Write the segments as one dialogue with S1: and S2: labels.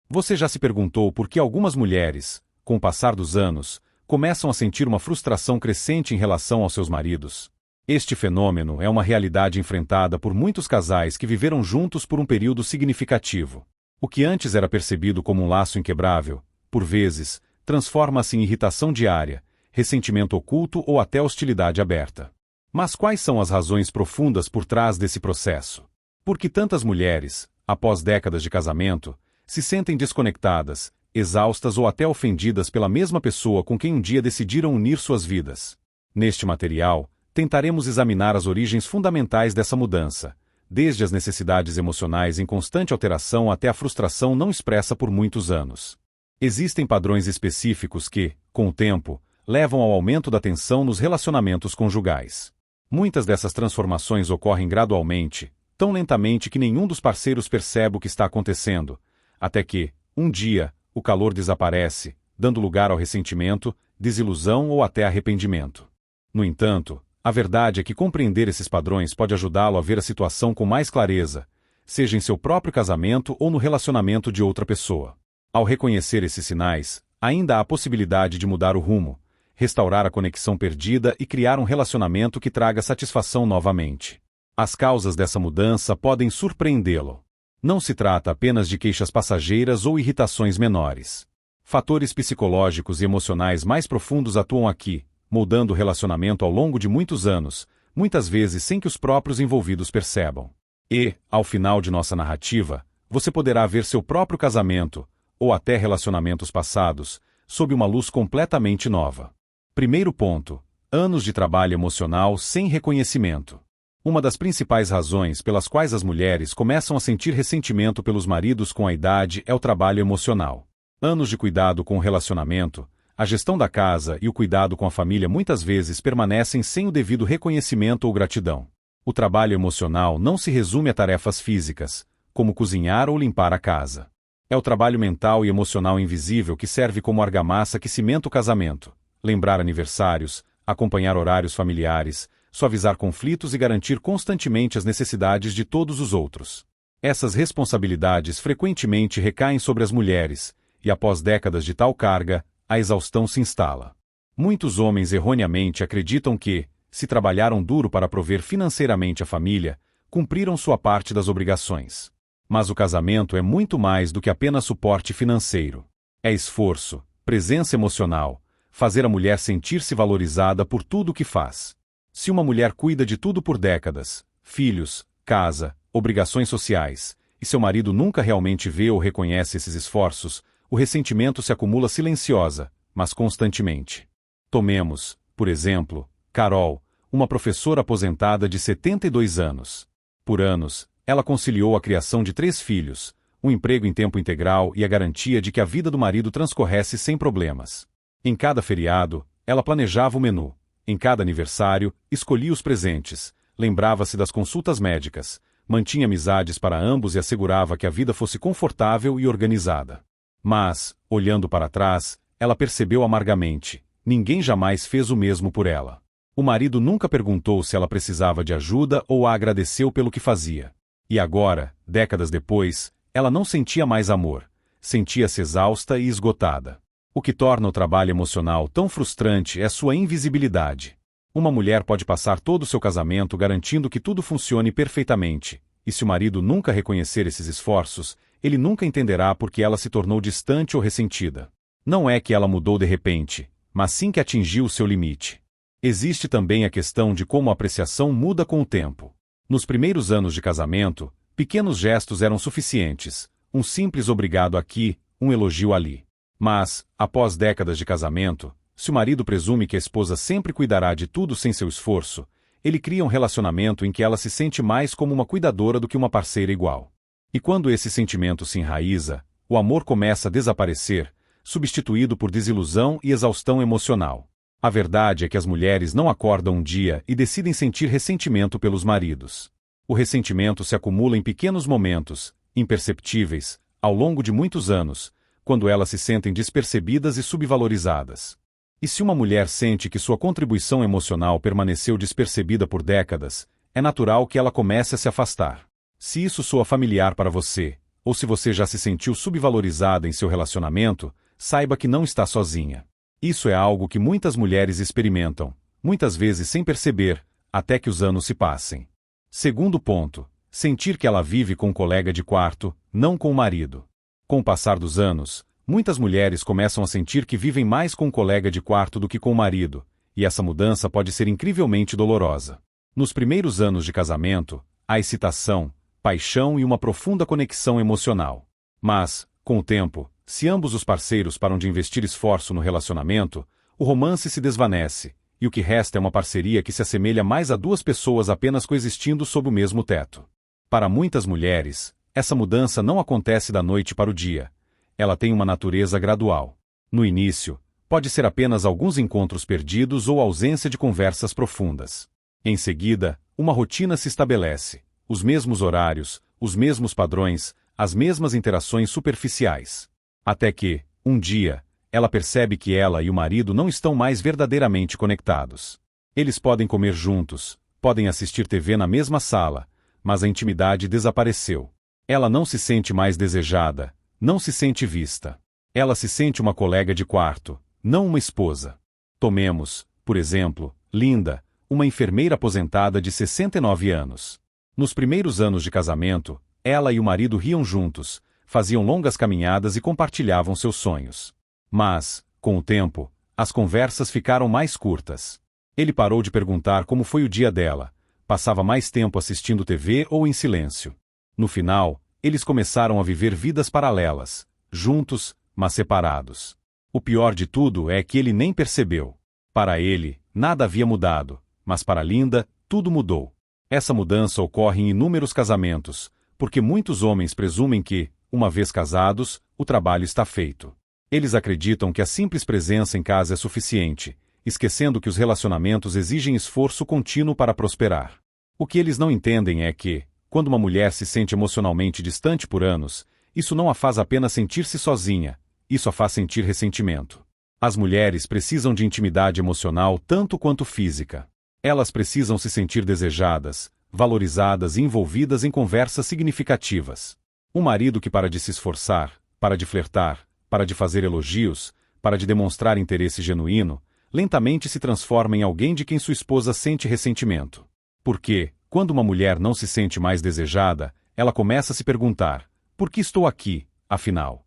S1: Você já se perguntou por que algumas mulheres, com o passar dos anos, começam a sentir uma frustração crescente em relação aos seus maridos? Este fenômeno é uma realidade enfrentada por muitos casais que viveram juntos por um período significativo. O que antes era percebido como um laço inquebrável, por vezes, transforma-se em irritação diária, ressentimento oculto ou até hostilidade aberta. Mas quais são as razões profundas por trás desse processo? Por que tantas mulheres, após décadas de casamento, se sentem desconectadas, exaustas ou até ofendidas pela mesma pessoa com quem um dia decidiram unir suas vidas? Neste material, tentaremos examinar as origens fundamentais dessa mudança, desde as necessidades emocionais em constante alteração até a frustração não expressa por muitos anos. Existem padrões específicos que, com o tempo, levam ao aumento da tensão nos relacionamentos conjugais. Muitas dessas transformações ocorrem gradualmente, tão lentamente que nenhum dos parceiros percebe o que está acontecendo, até que, um dia, o calor desaparece, dando lugar ao ressentimento, desilusão ou até arrependimento. No entanto, a verdade é que compreender esses padrões pode ajudá-lo a ver a situação com mais clareza, seja em seu próprio casamento ou no relacionamento de outra pessoa. Ao reconhecer esses sinais, ainda há a possibilidade de mudar o rumo, restaurar a conexão perdida e criar um relacionamento que traga satisfação novamente. As causas dessa mudança podem surpreendê-lo. Não se trata apenas de queixas passageiras ou irritações menores. Fatores psicológicos e emocionais mais profundos atuam aqui, moldando o relacionamento ao longo de muitos anos, muitas vezes sem que os próprios envolvidos percebam. E, ao final de nossa narrativa, você poderá ver seu próprio casamento, ou até relacionamentos passados, sob uma luz completamente nova. Primeiro ponto: anos de trabalho emocional sem reconhecimento. Uma das principais razões pelas quais as mulheres começam a sentir ressentimento pelos maridos com a idade é o trabalho emocional. Anos de cuidado com o relacionamento, a gestão da casa e o cuidado com a família muitas vezes permanecem sem o devido reconhecimento ou gratidão. O trabalho emocional não se resume a tarefas físicas, como cozinhar ou limpar a casa. É o trabalho mental e emocional invisível que serve como argamassa que cimenta o casamento. Lembrar aniversários, acompanhar horários familiares, suavizar conflitos e garantir constantemente as necessidades de todos os outros. Essas responsabilidades frequentemente recaem sobre as mulheres, e após décadas de tal carga, a exaustão se instala. Muitos homens erroneamente acreditam que, se trabalharam duro para prover financeiramente a família, cumpriram sua parte das obrigações. Mas o casamento é muito mais do que apenas suporte financeiro. É esforço, presença emocional, fazer a mulher sentir-se valorizada por tudo o que faz. Se uma mulher cuida de tudo por décadas, filhos, casa, obrigações sociais, e seu marido nunca realmente vê ou reconhece esses esforços, o ressentimento se acumula silenciosa, mas constantemente. Tomemos, por exemplo, Carol, uma professora aposentada de 72 anos. Por anos, ela conciliou a criação de 3 filhos, um emprego em tempo integral e a garantia de que a vida do marido transcorresse sem problemas. Em cada feriado, ela planejava o menu. Em cada aniversário, escolhia os presentes, lembrava-se das consultas médicas, mantinha amizades para ambos e assegurava que a vida fosse confortável e organizada. Mas, olhando para trás, ela percebeu amargamente: ninguém jamais fez o mesmo por ela. O marido nunca perguntou se ela precisava de ajuda ou a agradeceu pelo que fazia. E agora, décadas depois, ela não sentia mais amor, sentia-se exausta e esgotada. O que torna o trabalho emocional tão frustrante é sua invisibilidade. Uma mulher pode passar todo o seu casamento garantindo que tudo funcione perfeitamente, e se o marido nunca reconhecer esses esforços, ele nunca entenderá por que ela se tornou distante ou ressentida. Não é que ela mudou de repente, mas sim que atingiu o seu limite. Existe também a questão de como a apreciação muda com o tempo. Nos primeiros anos de casamento, pequenos gestos eram suficientes, um simples obrigado aqui, um elogio ali. Mas, após décadas de casamento, se o marido presume que a esposa sempre cuidará de tudo sem seu esforço, ele cria um relacionamento em que ela se sente mais como uma cuidadora do que uma parceira igual. E quando esse sentimento se enraiza, o amor começa a desaparecer, substituído por desilusão e exaustão emocional. A verdade é que as mulheres não acordam um dia e decidem sentir ressentimento pelos maridos. O ressentimento se acumula em pequenos momentos, imperceptíveis, ao longo de muitos anos, quando elas se sentem despercebidas e subvalorizadas. E se uma mulher sente que sua contribuição emocional permaneceu despercebida por décadas, é natural que ela comece a se afastar. Se isso soa familiar para você, ou se você já se sentiu subvalorizada em seu relacionamento, saiba que não está sozinha. Isso é algo que muitas mulheres experimentam, muitas vezes sem perceber, até que os anos se passem. Segundo ponto, sentir que ela vive com um colega de quarto, não com o marido. Com o passar dos anos, muitas mulheres começam a sentir que vivem mais com um colega de quarto do que com o marido, e essa mudança pode ser incrivelmente dolorosa. Nos primeiros anos de casamento, há excitação, paixão e uma profunda conexão emocional. Mas, com o tempo, se ambos os parceiros param de investir esforço no relacionamento, o romance se desvanece, e o que resta é uma parceria que se assemelha mais a duas pessoas apenas coexistindo sob o mesmo teto. Para muitas mulheres, essa mudança não acontece da noite para o dia. Ela tem uma natureza gradual. No início, pode ser apenas alguns encontros perdidos ou ausência de conversas profundas. Em seguida, uma rotina se estabelece, os mesmos horários, os mesmos padrões, as mesmas interações superficiais. Até que, um dia, ela percebe que ela e o marido não estão mais verdadeiramente conectados. Eles podem comer juntos, podem assistir TV na mesma sala, mas a intimidade desapareceu. Ela não se sente mais desejada, não se sente vista. Ela se sente uma colega de quarto, não uma esposa. Tomemos, por exemplo, Linda, uma enfermeira aposentada de 69 anos. Nos primeiros anos de casamento, ela e o marido riam juntos, faziam longas caminhadas e compartilhavam seus sonhos. Mas, com o tempo, as conversas ficaram mais curtas. Ele parou de perguntar como foi o dia dela, passava mais tempo assistindo TV ou em silêncio. No final, eles começaram a viver vidas paralelas, juntos, mas separados. O pior de tudo é que ele nem percebeu. Para ele, nada havia mudado, mas para Linda, tudo mudou. Essa mudança ocorre em inúmeros casamentos, porque muitos homens presumem que, uma vez casados, o trabalho está feito. Eles acreditam que a simples presença em casa é suficiente, esquecendo que os relacionamentos exigem esforço contínuo para prosperar. O que eles não entendem é que, quando uma mulher se sente emocionalmente distante por anos, isso não a faz apenas sentir-se sozinha, isso a faz sentir ressentimento. As mulheres precisam de intimidade emocional tanto quanto física. Elas precisam se sentir desejadas, valorizadas e envolvidas em conversas significativas. Um marido que para de se esforçar, para de flertar, para de fazer elogios, para de demonstrar interesse genuíno, lentamente se transforma em alguém de quem sua esposa sente ressentimento. Porque, quando uma mulher não se sente mais desejada, ela começa a se perguntar: por que estou aqui, afinal?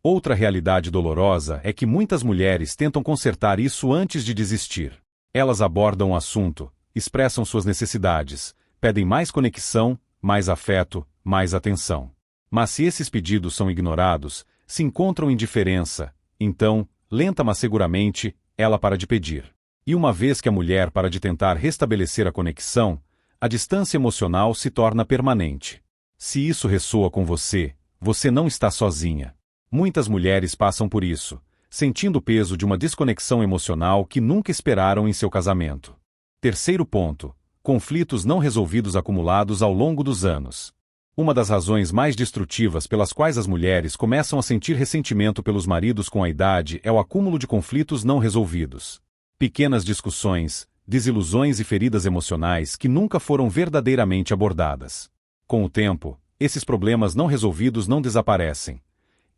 S1: Outra realidade dolorosa é que muitas mulheres tentam consertar isso antes de desistir. Elas abordam o assunto, expressam suas necessidades, pedem mais conexão, mais afeto, mais atenção. Mas se esses pedidos são ignorados, se encontram indiferença, então, lenta mas seguramente, ela para de pedir. E uma vez que a mulher para de tentar restabelecer a conexão, a distância emocional se torna permanente. Se isso ressoa com você, você não está sozinha. Muitas mulheres passam por isso, sentindo o peso de uma desconexão emocional que nunca esperaram em seu casamento. Terceiro ponto: conflitos não resolvidos acumulados ao longo dos anos. Uma das razões mais destrutivas pelas quais as mulheres começam a sentir ressentimento pelos maridos com a idade é o acúmulo de conflitos não resolvidos. Pequenas discussões, desilusões e feridas emocionais que nunca foram verdadeiramente abordadas. Com o tempo, esses problemas não resolvidos não desaparecem.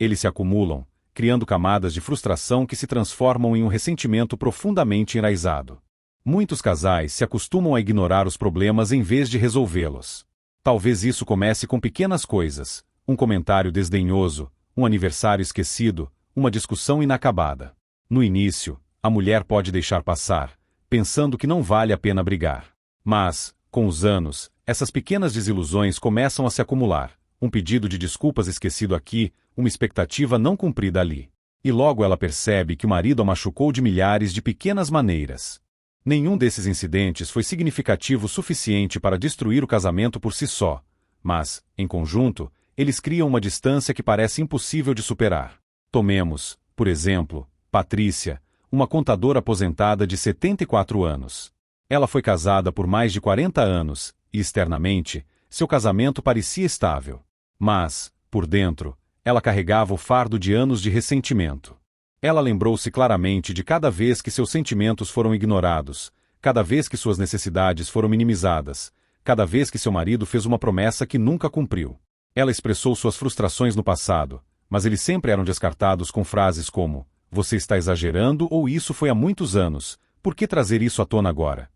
S1: Eles se acumulam, criando camadas de frustração que se transformam em um ressentimento profundamente enraizado. Muitos casais se acostumam a ignorar os problemas em vez de resolvê-los. Talvez isso comece com pequenas coisas, um comentário desdenhoso, um aniversário esquecido, uma discussão inacabada. No início, a mulher pode deixar passar, pensando que não vale a pena brigar. Mas, com os anos, essas pequenas desilusões começam a se acumular, um pedido de desculpas esquecido aqui, uma expectativa não cumprida ali. E logo ela percebe que o marido a machucou de milhares de pequenas maneiras. Nenhum desses incidentes foi significativo o suficiente para destruir o casamento por si só, mas, em conjunto, eles criam uma distância que parece impossível de superar. Tomemos, por exemplo, Patrícia, uma contadora aposentada de 74 anos. Ela foi casada por mais de 40 anos, e externamente, seu casamento parecia estável. Mas, por dentro, ela carregava o fardo de anos de ressentimento. Ela lembrou-se claramente de cada vez que seus sentimentos foram ignorados, cada vez que suas necessidades foram minimizadas, cada vez que seu marido fez uma promessa que nunca cumpriu. Ela expressou suas frustrações no passado, mas eles sempre eram descartados com frases como: "Você está exagerando" ou "Isso foi há muitos anos, por que trazer isso à tona agora?".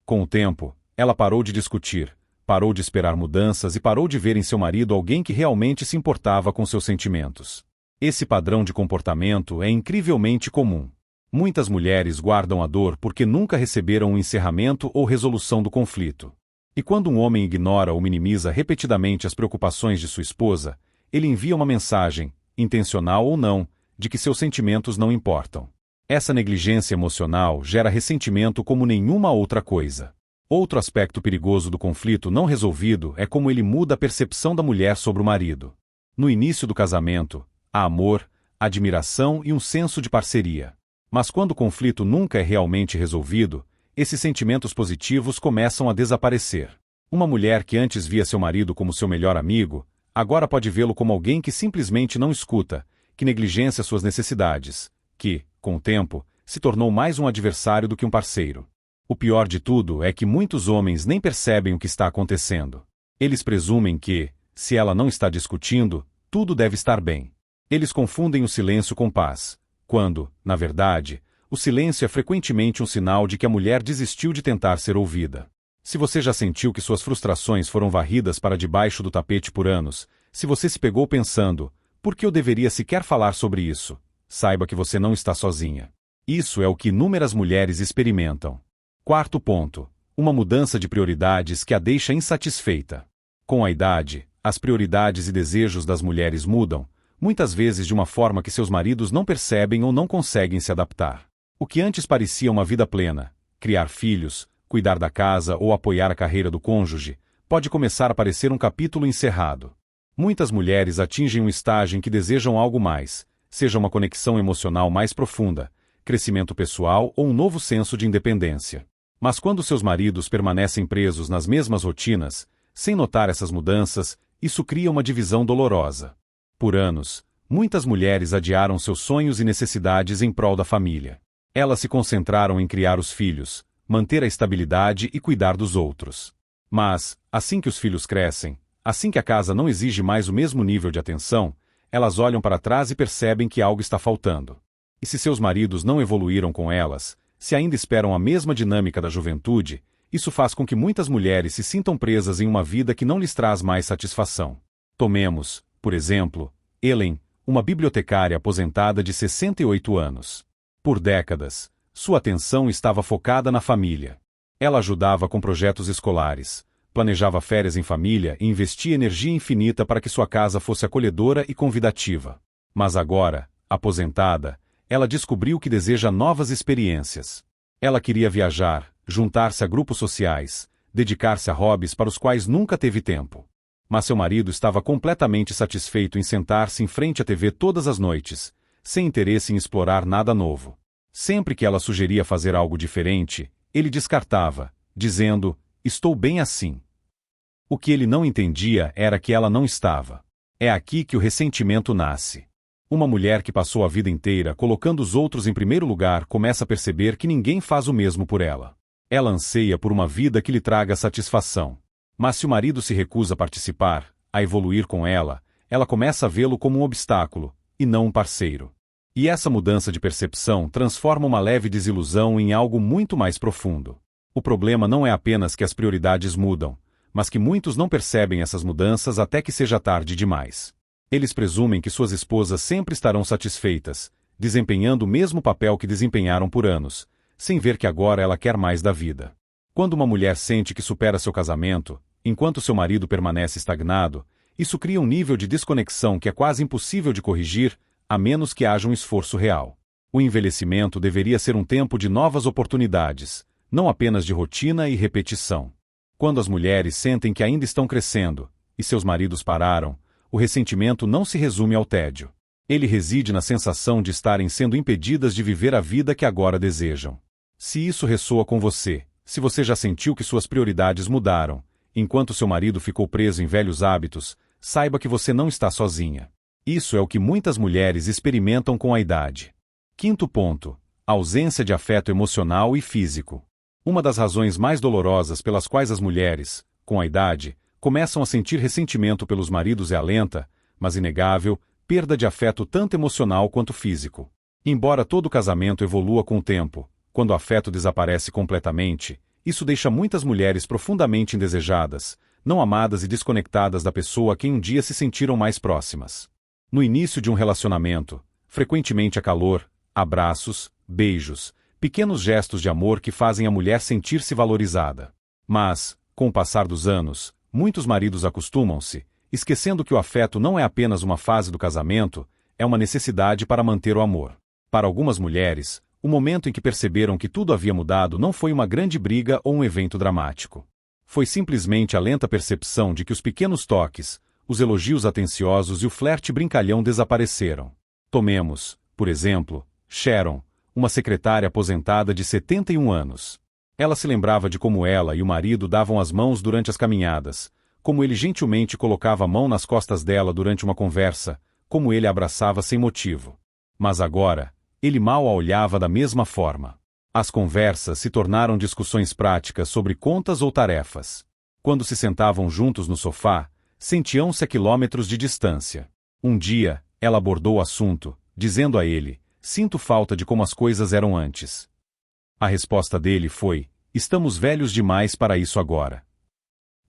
S1: Com o tempo, ela parou de discutir, parou de esperar mudanças e parou de ver em seu marido alguém que realmente se importava com seus sentimentos. Esse padrão de comportamento é incrivelmente comum. Muitas mulheres guardam a dor porque nunca receberam um encerramento ou resolução do conflito. E quando um homem ignora ou minimiza repetidamente as preocupações de sua esposa, ele envia uma mensagem, intencional ou não, de que seus sentimentos não importam. Essa negligência emocional gera ressentimento como nenhuma outra coisa. Outro aspecto perigoso do conflito não resolvido é como ele muda a percepção da mulher sobre o marido. No início do casamento, há amor, admiração e um senso de parceria. Mas quando o conflito nunca é realmente resolvido, esses sentimentos positivos começam a desaparecer. Uma mulher que antes via seu marido como seu melhor amigo, agora pode vê-lo como alguém que simplesmente não escuta, que negligencia suas necessidades, que, com o tempo, se tornou mais um adversário do que um parceiro. O pior de tudo é que muitos homens nem percebem o que está acontecendo. Eles presumem que, se ela não está discutindo, tudo deve estar bem. Eles confundem o silêncio com paz, quando, na verdade, o silêncio é frequentemente um sinal de que a mulher desistiu de tentar ser ouvida. Se você já sentiu que suas frustrações foram varridas para debaixo do tapete por anos, se você se pegou pensando, por que eu deveria sequer falar sobre isso? Saiba que você não está sozinha. Isso é o que inúmeras mulheres experimentam. Quarto ponto: uma mudança de prioridades que a deixa insatisfeita. Com a idade, as prioridades e desejos das mulheres mudam, muitas vezes de uma forma que seus maridos não percebem ou não conseguem se adaptar. O que antes parecia uma vida plena, criar filhos, cuidar da casa ou apoiar a carreira do cônjuge, pode começar a parecer um capítulo encerrado. Muitas mulheres atingem um estágio em que desejam algo mais, seja uma conexão emocional mais profunda, crescimento pessoal ou um novo senso de independência. Mas quando seus maridos permanecem presos nas mesmas rotinas, sem notar essas mudanças, isso cria uma divisão dolorosa. Por anos, muitas mulheres adiaram seus sonhos e necessidades em prol da família. Elas se concentraram em criar os filhos, manter a estabilidade e cuidar dos outros. Mas, assim que os filhos crescem, assim que a casa não exige mais o mesmo nível de atenção, elas olham para trás e percebem que algo está faltando. E se seus maridos não evoluíram com elas, se ainda esperam a mesma dinâmica da juventude, isso faz com que muitas mulheres se sintam presas em uma vida que não lhes traz mais satisfação. Tomemos, por exemplo, Ellen, uma bibliotecária aposentada de 68 anos. Por décadas, sua atenção estava focada na família. Ela ajudava com projetos escolares, planejava férias em família e investia energia infinita para que sua casa fosse acolhedora e convidativa. Mas agora, aposentada, ela descobriu que deseja novas experiências. Ela queria viajar, juntar-se a grupos sociais, dedicar-se a hobbies para os quais nunca teve tempo. Mas seu marido estava completamente satisfeito em sentar-se em frente à TV todas as noites, sem interesse em explorar nada novo. Sempre que ela sugeria fazer algo diferente, ele descartava, dizendo: "Estou bem assim." O que ele não entendia era que ela não estava. É aqui que o ressentimento nasce. Uma mulher que passou a vida inteira colocando os outros em primeiro lugar começa a perceber que ninguém faz o mesmo por ela. Ela anseia por uma vida que lhe traga satisfação. Mas se o marido se recusa a participar, a evoluir com ela, ela começa a vê-lo como um obstáculo, e não um parceiro. E essa mudança de percepção transforma uma leve desilusão em algo muito mais profundo. O problema não é apenas que as prioridades mudam, mas que muitos não percebem essas mudanças até que seja tarde demais. Eles presumem que suas esposas sempre estarão satisfeitas, desempenhando o mesmo papel que desempenharam por anos, sem ver que agora ela quer mais da vida. Quando uma mulher sente que supera seu casamento, enquanto seu marido permanece estagnado, isso cria um nível de desconexão que é quase impossível de corrigir, a menos que haja um esforço real. O envelhecimento deveria ser um tempo de novas oportunidades, não apenas de rotina e repetição. Quando as mulheres sentem que ainda estão crescendo, e seus maridos pararam, o ressentimento não se resume ao tédio. Ele reside na sensação de estarem sendo impedidas de viver a vida que agora desejam. Se isso ressoa com você, se você já sentiu que suas prioridades mudaram, enquanto seu marido ficou preso em velhos hábitos, saiba que você não está sozinha. Isso é o que muitas mulheres experimentam com a idade. Quinto ponto: ausência de afeto emocional e físico. Uma das razões mais dolorosas pelas quais as mulheres, com a idade, começam a sentir ressentimento pelos maridos é a lenta, mas inegável, perda de afeto tanto emocional quanto físico. Embora todo casamento evolua com o tempo, quando o afeto desaparece completamente, isso deixa muitas mulheres profundamente indesejadas, não amadas e desconectadas da pessoa a quem um dia se sentiram mais próximas. No início de um relacionamento, frequentemente há calor, abraços, beijos, pequenos gestos de amor que fazem a mulher sentir-se valorizada. Mas, com o passar dos anos, muitos maridos acostumam-se, esquecendo que o afeto não é apenas uma fase do casamento, é uma necessidade para manter o amor. Para algumas mulheres, o momento em que perceberam que tudo havia mudado não foi uma grande briga ou um evento dramático. Foi simplesmente a lenta percepção de que os pequenos toques, os elogios atenciosos e o flerte brincalhão desapareceram. Tomemos, por exemplo, Sharon, uma secretária aposentada de 71 anos. Ela se lembrava de como ela e o marido davam as mãos durante as caminhadas, como ele gentilmente colocava a mão nas costas dela durante uma conversa, como ele a abraçava sem motivo. Mas agora, ele mal a olhava da mesma forma. As conversas se tornaram discussões práticas sobre contas ou tarefas. Quando se sentavam juntos no sofá, sentiam-se a quilômetros de distância. Um dia, ela abordou o assunto, dizendo a ele: "Sinto falta de como as coisas eram antes." A resposta dele foi: "Estamos velhos demais para isso agora."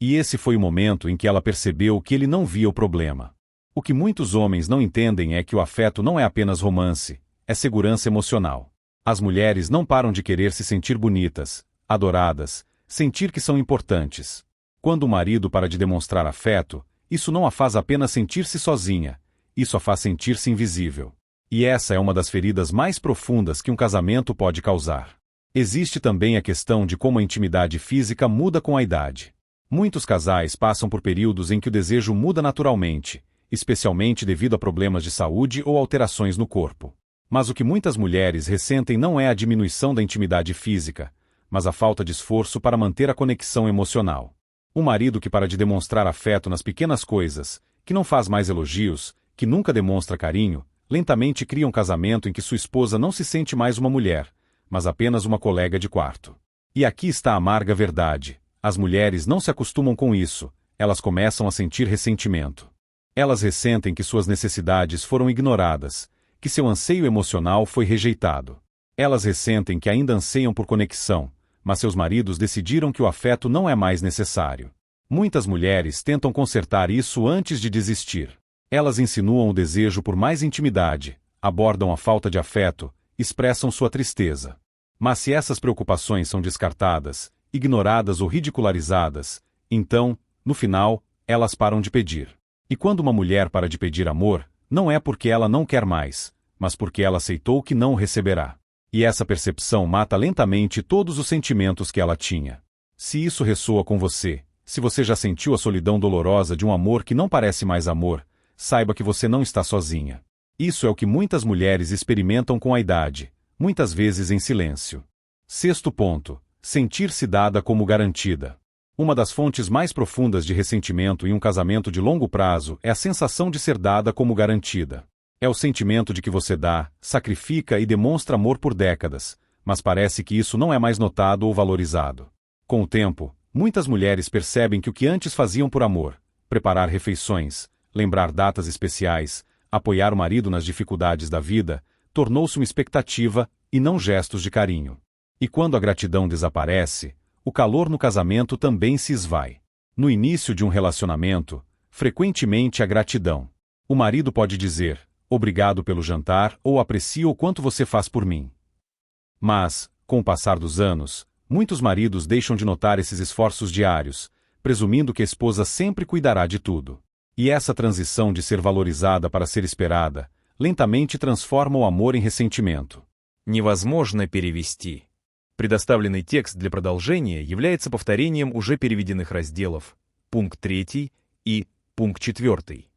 S1: E esse foi o momento em que ela percebeu que ele não via o problema. O que muitos homens não entendem é que o afeto não é apenas romance, é segurança emocional. As mulheres não param de querer se sentir bonitas, adoradas, sentir que são importantes. Quando o marido para de demonstrar afeto, isso não a faz apenas sentir-se sozinha, isso a faz sentir-se invisível. E essa é uma das feridas mais profundas que um casamento pode causar. Existe também a questão de como a intimidade física muda com a idade. Muitos casais passam por períodos em que o desejo muda naturalmente, especialmente devido a problemas de saúde ou alterações no corpo. Mas o que muitas mulheres ressentem não é a diminuição da intimidade física, mas a falta de esforço para manter a conexão emocional. Um marido que para de demonstrar afeto nas pequenas coisas, que não faz mais elogios, que nunca demonstra carinho, lentamente cria um casamento em que sua esposa não se sente mais uma mulher, mas apenas uma colega de quarto. E aqui está a amarga verdade: as mulheres não se acostumam com isso, elas começam a sentir ressentimento. Elas ressentem que suas necessidades foram ignoradas, que seu anseio emocional foi rejeitado. Elas ressentem que ainda anseiam por conexão, mas seus maridos decidiram que o afeto não é mais necessário. Muitas mulheres tentam consertar isso antes de desistir. Elas insinuam o desejo por mais intimidade, abordam a falta de afeto, expressam sua tristeza. Mas se essas preocupações são descartadas, ignoradas ou ridicularizadas, então, no final, elas param de pedir. E quando uma mulher para de pedir amor, não é porque ela não quer mais, mas porque ela aceitou que não o receberá. E essa percepção mata lentamente todos os sentimentos que ela tinha. Se isso ressoa com você, se você já sentiu a solidão dolorosa de um amor que não parece mais amor, saiba que você não está sozinha. Isso é o que muitas mulheres experimentam com a idade, muitas vezes em silêncio. Sexto ponto: sentir-se dada como garantida. Uma das fontes mais profundas de ressentimento em um casamento de longo prazo é a sensação de ser dada como garantida. É o sentimento de que você dá, sacrifica e demonstra amor por décadas, mas parece que isso não é mais notado ou valorizado. Com o tempo, muitas mulheres percebem que o que antes faziam por amor, preparar refeições, lembrar datas especiais, apoiar o marido nas dificuldades da vida, tornou-se uma expectativa e não gestos de carinho. E quando a gratidão desaparece, o calor no casamento também se esvai. No início de um relacionamento, frequentemente há gratidão. O marido pode dizer: "Obrigado pelo jantar" ou "Aprecio o quanto você faz por mim." Mas, com o passar dos anos, muitos maridos deixam de notar esses esforços diários, presumindo que a esposa sempre cuidará de tudo. E essa transição de ser valorizada para ser esperada, lentamente transforma o amor em ressentimento.
S2: Невозможно перевести. Предоставленный текст для продолжения является повторением уже переведенных разделов, пункт 3 и пункт 4,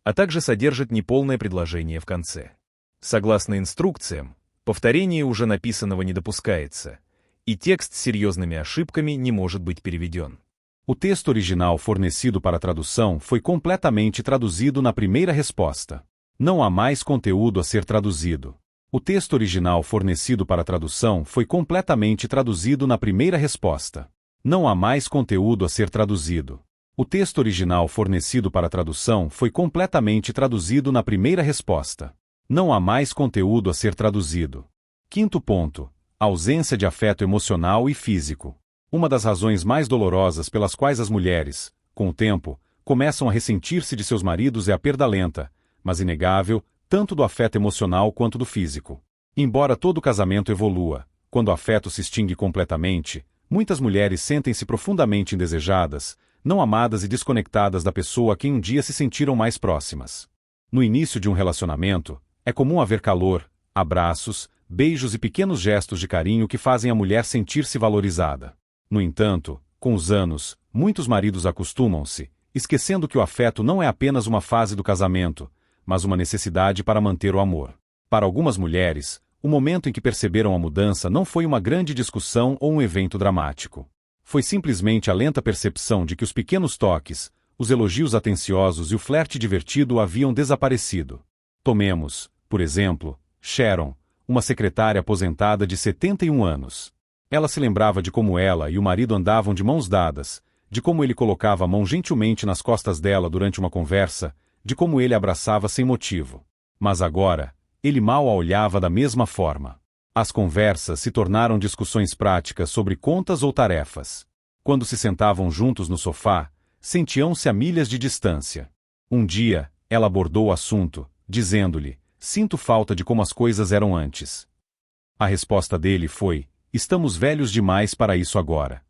S2: а также содержит неполное предложение в конце. Soгласно инструкциям, повторение уже написанного не допускается, и текст с серьезными ошибками не может быть переведен.
S1: O texto original fornecido para tradução foi completamente traduzido na primeira resposta. Não há mais conteúdo a ser traduzido. O texto original fornecido para tradução foi completamente traduzido na primeira resposta. Não há mais conteúdo a ser traduzido. O texto original fornecido para tradução foi completamente traduzido na primeira resposta. Não há mais conteúdo a ser traduzido. Quinto ponto: ausência de afeto emocional e físico. Uma das razões mais dolorosas pelas quais as mulheres, com o tempo, começam a ressentir-se de seus maridos é a perda lenta, mas inegável, tanto do afeto emocional quanto do físico. Embora todo casamento evolua, quando o afeto se extingue completamente, muitas mulheres sentem-se profundamente indesejadas, não amadas e desconectadas da pessoa a quem um dia se sentiram mais próximas. No início de um relacionamento, é comum haver calor, abraços, beijos e pequenos gestos de carinho que fazem a mulher sentir-se valorizada. No entanto, com os anos, muitos maridos acostumam-se, esquecendo que o afeto não é apenas uma fase do casamento, mas uma necessidade para manter o amor. Para algumas mulheres, o momento em que perceberam a mudança não foi uma grande discussão ou um evento dramático. Foi simplesmente a lenta percepção de que os pequenos toques, os elogios atenciosos e o flerte divertido haviam desaparecido. Tomemos, por exemplo, Sharon, uma secretária aposentada de 71 anos. Ela se lembrava de como ela e o marido andavam de mãos dadas, de como ele colocava a mão gentilmente nas costas dela durante uma conversa, de como ele a abraçava sem motivo. Mas agora, ele mal a olhava da mesma forma. As conversas se tornaram discussões práticas sobre contas ou tarefas. Quando se sentavam juntos no sofá, sentiam-se a milhas de distância. Um dia, ela abordou o assunto, dizendo-lhe: "Sinto falta de como as coisas eram antes." A resposta dele foi: "Estamos velhos demais para isso agora."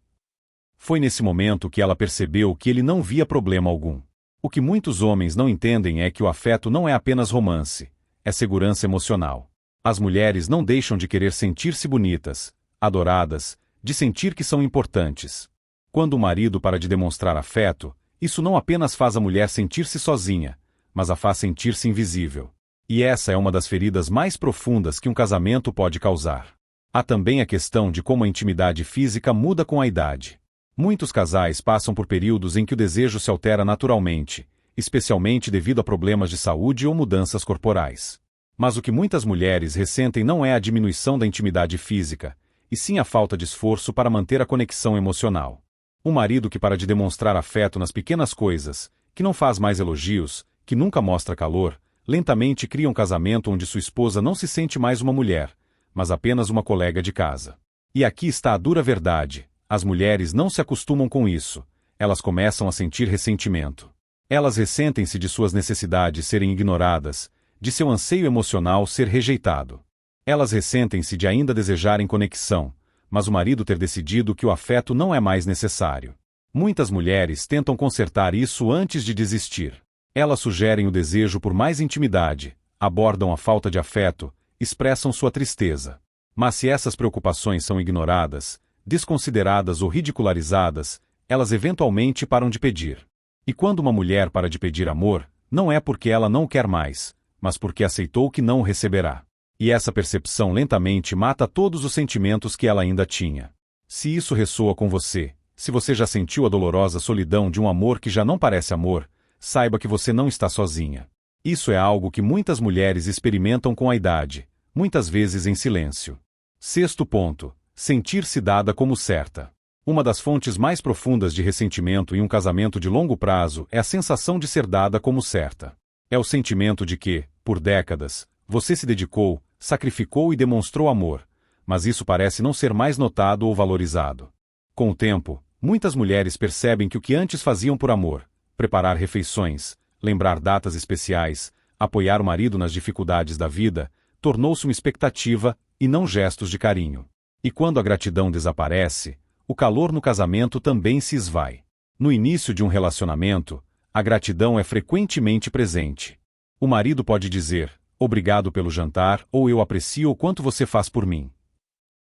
S1: Foi nesse momento que ela percebeu que ele não via problema algum. O que muitos homens não entendem é que o afeto não é apenas romance, é segurança emocional. As mulheres não deixam de querer sentir-se bonitas, adoradas, de sentir que são importantes. Quando o marido para de demonstrar afeto, isso não apenas faz a mulher sentir-se sozinha, mas a faz sentir-se invisível. E essa é uma das feridas mais profundas que um casamento pode causar. Há também a questão de como a intimidade física muda com a idade. Muitos casais passam por períodos em que o desejo se altera naturalmente, especialmente devido a problemas de saúde ou mudanças corporais. Mas o que muitas mulheres ressentem não é a diminuição da intimidade física, e sim a falta de esforço para manter a conexão emocional. Um marido que para de demonstrar afeto nas pequenas coisas, que não faz mais elogios, que nunca mostra calor, lentamente cria um casamento onde sua esposa não se sente mais uma mulher, mas apenas uma colega de casa. E aqui está a dura verdade: as mulheres não se acostumam com isso, elas começam a sentir ressentimento. Elas ressentem-se de suas necessidades serem ignoradas, de seu anseio emocional ser rejeitado. Elas ressentem-se de ainda desejarem conexão, mas o marido ter decidido que o afeto não é mais necessário. Muitas mulheres tentam consertar isso antes de desistir. Elas sugerem o desejo por mais intimidade, abordam a falta de afeto, expressam sua tristeza. Mas se essas preocupações são ignoradas, desconsideradas ou ridicularizadas, elas eventualmente param de pedir. E quando uma mulher para de pedir amor, não é porque ela não o quer mais, mas porque aceitou que não o receberá. E essa percepção lentamente mata todos os sentimentos que ela ainda tinha. Se isso ressoa com você, se você já sentiu a dolorosa solidão de um amor que já não parece amor, saiba que você não está sozinha. Isso é algo que muitas mulheres experimentam com a idade, muitas vezes em silêncio. Sexto ponto: sentir-se dada como certa. Uma das fontes mais profundas de ressentimento em um casamento de longo prazo é a sensação de ser dada como certa. É o sentimento de que, por décadas, você se dedicou, sacrificou e demonstrou amor, mas isso parece não ser mais notado ou valorizado. Com o tempo, muitas mulheres percebem que o que antes faziam por amor, preparar refeições, lembrar datas especiais, apoiar o marido nas dificuldades da vida, tornou-se uma expectativa e não gestos de carinho. E quando a gratidão desaparece, o calor no casamento também se esvai. No início de um relacionamento, a gratidão é frequentemente presente. O marido pode dizer: "Obrigado pelo jantar" ou "Eu aprecio o quanto você faz por mim."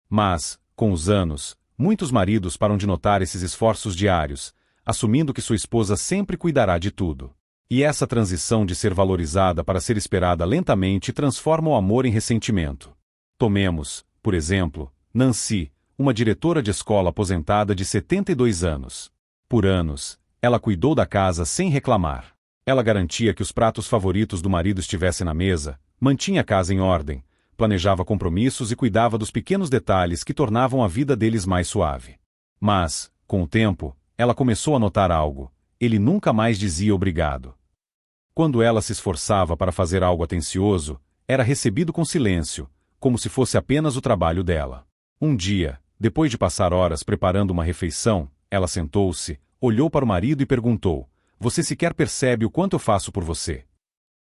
S1: Mas, com os anos, muitos maridos param de notar esses esforços diários, assumindo que sua esposa sempre cuidará de tudo. E essa transição de ser valorizada para ser esperada lentamente transforma o amor em ressentimento. Tomemos, por exemplo, Nancy, uma diretora de escola aposentada de 72 anos. Por anos, ela cuidou da casa sem reclamar. Ela garantia que os pratos favoritos do marido estivessem na mesa, mantinha a casa em ordem, planejava compromissos e cuidava dos pequenos detalhes que tornavam a vida deles mais suave. Mas, com o tempo, ela começou a notar algo. ele nunca mais dizia obrigado. Quando ela se esforçava para fazer algo atencioso, era recebido com silêncio, como se fosse apenas o trabalho dela. Um dia, depois de passar horas preparando uma refeição, ela sentou-se, olhou para o marido e perguntou: "Você sequer percebe o quanto eu faço por você?"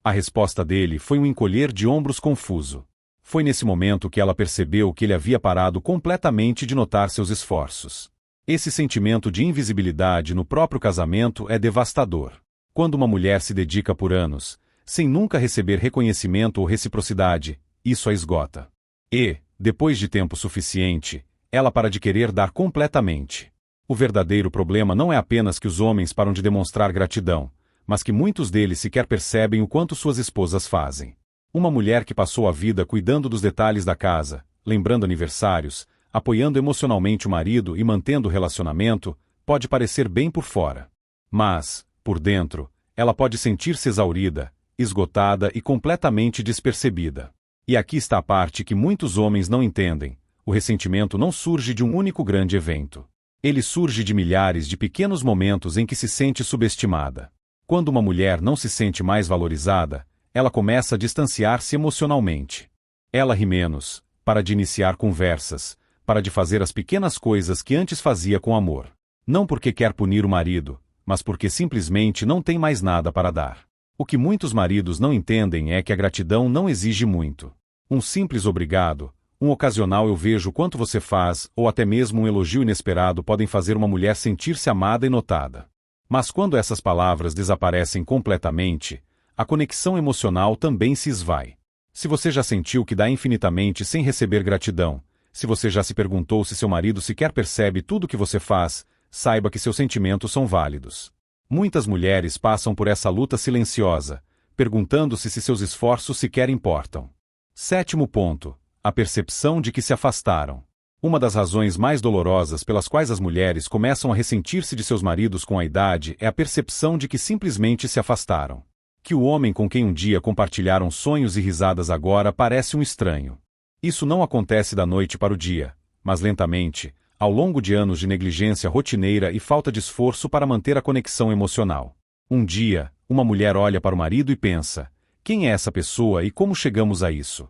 S1: A resposta dele foi um encolher de ombros confuso. Foi nesse momento que ela percebeu que ele havia parado completamente de notar seus esforços. Esse sentimento de invisibilidade no próprio casamento é devastador. Quando uma mulher se dedica por anos, sem nunca receber reconhecimento ou reciprocidade, isso a esgota. E, depois de tempo suficiente, ela para de querer dar completamente. O verdadeiro problema não é apenas que os homens param de demonstrar gratidão, mas que muitos deles sequer percebem o quanto suas esposas fazem. Uma mulher que passou a vida cuidando dos detalhes da casa, lembrando aniversários, apoiando emocionalmente o marido e mantendo o relacionamento, pode parecer bem por fora. Mas, por dentro, ela pode sentir-se exaurida, esgotada e completamente despercebida. E aqui está a parte que muitos homens não entendem: o ressentimento não surge de um único grande evento. Ele surge de milhares de pequenos momentos em que se sente subestimada. Quando uma mulher não se sente mais valorizada, ela começa a distanciar-se emocionalmente. Ela ri menos, para de iniciar conversas, para de fazer as pequenas coisas que antes fazia com amor. Não porque quer punir o marido, mas porque simplesmente não tem mais nada para dar. O que muitos maridos não entendem é que a gratidão não exige muito. Um simples obrigado, um ocasional "eu vejo quanto você faz", ou até mesmo um elogio inesperado podem fazer uma mulher sentir-se amada e notada. Mas quando essas palavras desaparecem completamente, a conexão emocional também se esvai. Se você já sentiu que dá infinitamente sem receber gratidão, se você já se perguntou se seu marido sequer percebe tudo o que você faz, saiba que seus sentimentos são válidos. Muitas mulheres passam por essa luta silenciosa, perguntando-se se seus esforços sequer importam. 7º ponto: a percepção de que se afastaram. Uma das razões mais dolorosas pelas quais as mulheres começam a ressentir-se de seus maridos com a idade é a percepção de que simplesmente se afastaram. Que o homem com quem um dia compartilharam sonhos e risadas agora parece um estranho. Isso não acontece da noite para o dia, mas lentamente, ao longo de anos de negligência rotineira e falta de esforço para manter a conexão emocional. Um dia, uma mulher olha para o marido e pensa: quem é essa pessoa e como chegamos a isso?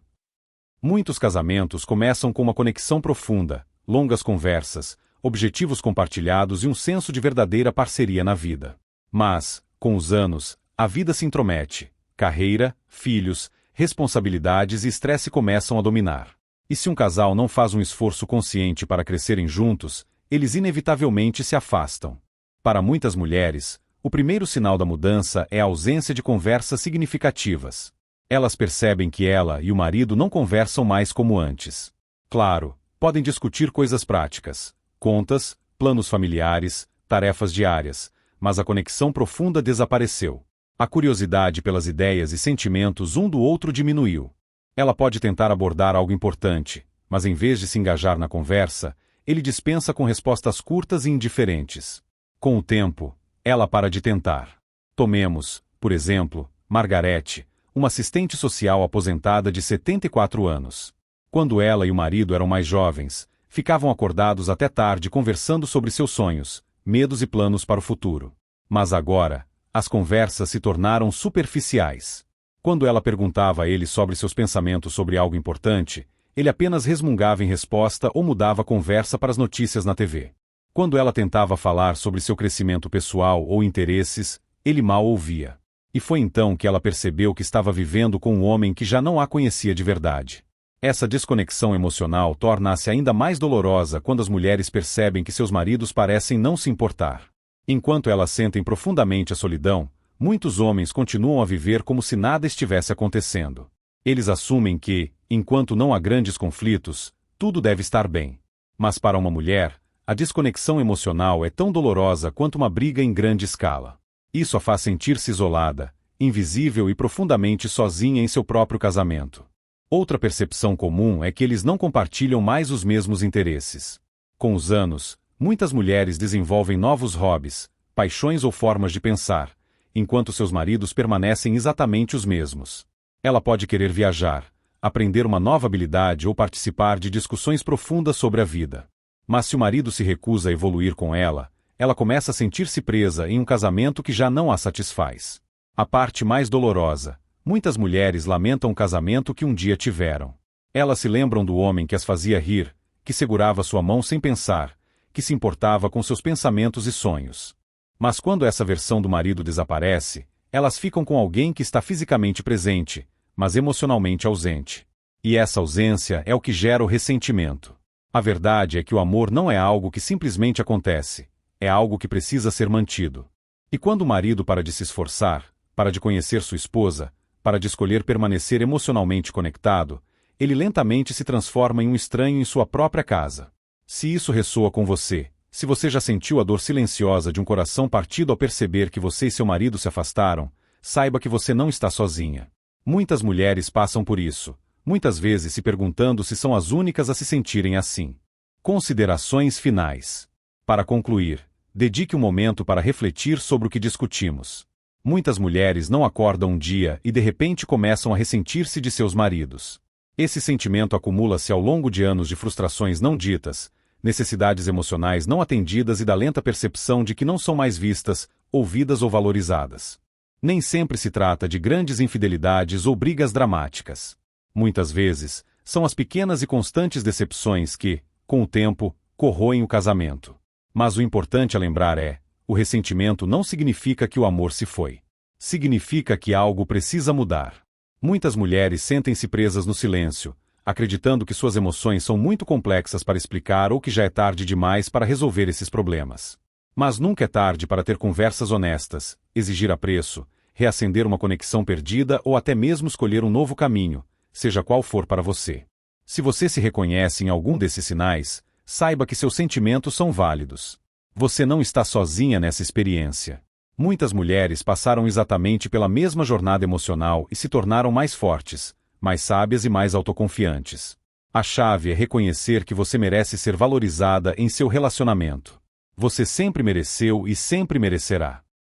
S1: Muitos casamentos começam com uma conexão profunda, longas conversas, objetivos compartilhados e um senso de verdadeira parceria na vida. Mas, com os anos, a vida se intromete. Carreira, filhos, responsabilidades e estresse começam a dominar. E se um casal não faz um esforço consciente para crescerem juntos, eles inevitavelmente se afastam. Para muitas mulheres, o primeiro sinal da mudança é a ausência de conversas significativas. Elas percebem que ela e o marido não conversam mais como antes. Claro, podem discutir coisas práticas, contas, planos familiares, tarefas diárias, mas a conexão profunda desapareceu. A curiosidade pelas ideias e sentimentos um do outro diminuiu. Ela pode tentar abordar algo importante, mas em vez de se engajar na conversa, ele dispensa com respostas curtas e indiferentes. Com o tempo, ela para de tentar. Tomemos, por exemplo, Margarete, uma assistente social aposentada de 74 anos. Quando ela e o marido eram mais jovens, ficavam acordados até tarde conversando sobre seus sonhos, medos e planos para o futuro. Mas agora, as conversas se tornaram superficiais. Quando ela perguntava a ele sobre seus pensamentos sobre algo importante, ele apenas resmungava em resposta ou mudava a conversa para as notícias na TV. Quando ela tentava falar sobre seu crescimento pessoal ou interesses, ele mal ouvia. E foi então que ela percebeu que estava vivendo com um homem que já não a conhecia de verdade. Essa desconexão emocional torna-se ainda mais dolorosa quando as mulheres percebem que seus maridos parecem não se importar. Enquanto elas sentem profundamente a solidão, muitos homens continuam a viver como se nada estivesse acontecendo. Eles assumem que, enquanto não há grandes conflitos, tudo deve estar bem. Mas para uma mulher, a desconexão emocional é tão dolorosa quanto uma briga em grande escala. Isso a faz sentir-se isolada, invisível e profundamente sozinha em seu próprio casamento. Outra percepção comum é que eles não compartilham mais os mesmos interesses. Com os anos, muitas mulheres desenvolvem novos hobbies, paixões ou formas de pensar, enquanto seus maridos permanecem exatamente os mesmos. Ela pode querer viajar, aprender uma nova habilidade ou participar de discussões profundas sobre a vida. Mas se o marido se recusa a evoluir com ela ela começa a sentir-se presa em um casamento que já não a satisfaz. A parte mais dolorosa: muitas mulheres lamentam o casamento que um dia tiveram. Elas se lembram do homem que as fazia rir, que segurava sua mão sem pensar, que se importava com seus pensamentos e sonhos. Mas quando essa versão do marido desaparece, elas ficam com alguém que está fisicamente presente, mas emocionalmente ausente. E essa ausência é o que gera o ressentimento. A verdade é que o amor não é algo que simplesmente acontece, é algo que precisa ser mantido. E quando o marido para de se esforçar, para de conhecer sua esposa, para de escolher permanecer emocionalmente conectado, ele lentamente se transforma em um estranho em sua própria casa. Se isso ressoa com você, se você já sentiu a dor silenciosa de um coração partido ao perceber que você e seu marido se afastaram, saiba que você não está sozinha. Muitas mulheres passam por isso, muitas vezes se perguntando se são as únicas a se sentirem assim. Considerações finais. Para concluir, dedique um momento para refletir sobre o que discutimos. Muitas mulheres não acordam um dia e de repente começam a ressentir-se de seus maridos. Esse sentimento acumula-se ao longo de anos de frustrações não ditas, necessidades emocionais não atendidas e da lenta percepção de que não são mais vistas, ouvidas ou valorizadas. Nem sempre se trata de grandes infidelidades ou brigas dramáticas. Muitas vezes, são as pequenas e constantes decepções que, com o tempo, corroem o casamento. Mas o importante a lembrar é: o ressentimento não significa que o amor se foi. Significa que algo precisa mudar. Muitas mulheres sentem-se presas no silêncio, acreditando que suas emoções são muito complexas para explicar ou que já é tarde demais para resolver esses problemas. Mas nunca é tarde para ter conversas honestas, exigir apreço, reacender uma conexão perdida ou até mesmo escolher um novo caminho, seja qual for para você. Se você se reconhece em algum desses sinais, saiba que seus sentimentos são válidos. Você não está sozinha nessa experiência. Muitas mulheres passaram exatamente pela mesma jornada emocional e se tornaram mais fortes, mais sábias e mais autoconfiantes. A chave é reconhecer que você merece ser valorizada em seu relacionamento. Você sempre mereceu e sempre merecerá.